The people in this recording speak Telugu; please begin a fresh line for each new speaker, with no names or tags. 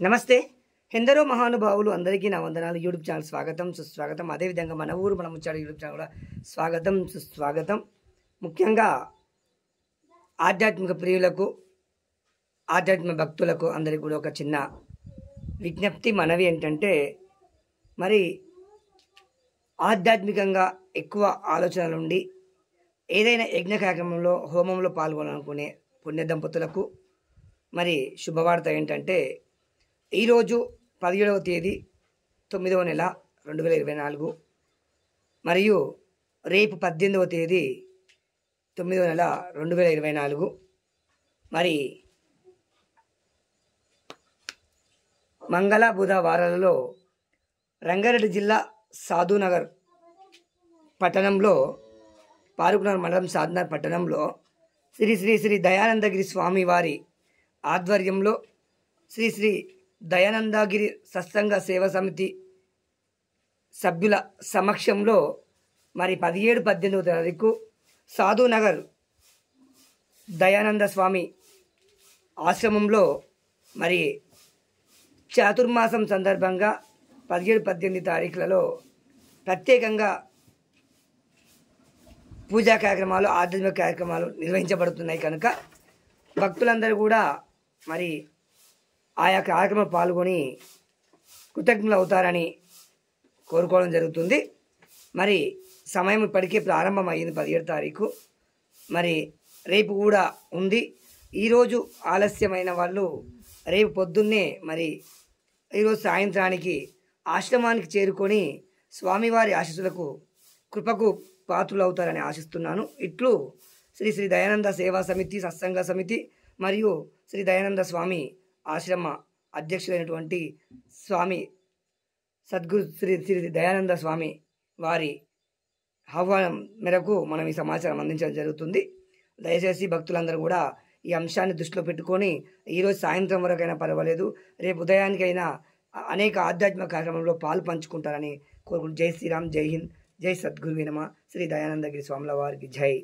నమస్తే. ఎందరో మహానుభావులు అందరికీ నా వందనాలు. యూట్యూబ్ ఛానల్ స్వాగతం సుస్వాగతం. అదేవిధంగా మన ఊరు మన ముచ్చాడు యూట్యూబ్ ఛానల్ కూడా స్వాగతం సుస్వాగతం. ముఖ్యంగా ఆధ్యాత్మిక ప్రియులకు, ఆధ్యాత్మిక భక్తులకు అందరికీ కూడా ఒక చిన్న విజ్ఞప్తి, మనవి ఏంటంటే, మరి ఆధ్యాత్మికంగా ఎక్కువ ఆలోచనలుండి ఏదైనా యజ్ఞ కార్యక్రమంలో, హోమంలో పాల్గొనాలనుకునే పుణ్య దంపతులకు మరి శుభవార్త ఏంటంటే, ఈరోజు 17వ తేదీ 9వ నెల 2024 మరియు రేపు 18వ తేదీ 9వ నెల 2024 మరి మంగళ బుధ వారాలలో రంగారెడ్డి జిల్లా సాధునగర్ పట్టణంలో, పారుకునగర్ మండలం సాధునగర్ పట్టణంలో శ్రీ శ్రీ శ్రీ దయానందగిరి స్వామి వారి ఆధ్వర్యంలో శ్రీ శ్రీ దయానందగిరి సత్సంగ సేవ సమితి సభ్యుల సమక్షంలో మరి 17-18వ తారీఖు సాధునగర్ దయానంద స్వామి ఆశ్రమంలో మరి చాతుర్మాసం సందర్భంగా 17-18 తారీఖులలో ప్రత్యేకంగా పూజా కార్యక్రమాలు, ఆధ్యాత్మిక కార్యక్రమాలు నిర్వహించబడుతున్నాయి కనుక భక్తులందరూ కూడా మరి ఆయా కార్యక్రమంలో పాల్గొని కృతజ్ఞులు అవుతారని కోరుకోవడం జరుగుతుంది. మరి సమయం ఇప్పటికే ప్రారంభమైంది 17 తారీఖు. మరి రేపు కూడా ఉంది. ఈరోజు ఆలస్యమైన వాళ్ళు రేపు పొద్దున్నే మరి ఈరోజు సాయంత్రానికి ఆశ్రమానికి చేరుకొని స్వామివారి ఆశీస్సులకు, కృపకు పాత్రులు అవుతారని ఆశిస్తున్నాను. ఇట్లు శ్రీ శ్రీ దయానంద సేవా సమితి, సత్సంగ సమితి మరియు శ్రీ దయానంద స్వామి ఆశ్రమ అధ్యక్షులైనటువంటి స్వామి సద్గురు శ్రీ శ్రీ దయానంద స్వామి వారి ఆహ్వానం మేరకు మనం ఈ సమాచారం అందించడం జరుగుతుంది. దయచేసి భక్తులందరూ కూడా ఈ అంశాన్ని దృష్టిలో పెట్టుకొని ఈరోజు సాయంత్రం వరకైనా పర్వాలేదు, రేపు ఉదయానికైనా అనేక ఆధ్యాత్మిక కార్యక్రమంలో పాలు పంచుకుంటారని కోరుకుంటూ జై శ్రీరామ్, జై హింద్, జై సద్గురు నమః. శ్రీ దయానందగిరి స్వాముల వారికి జై.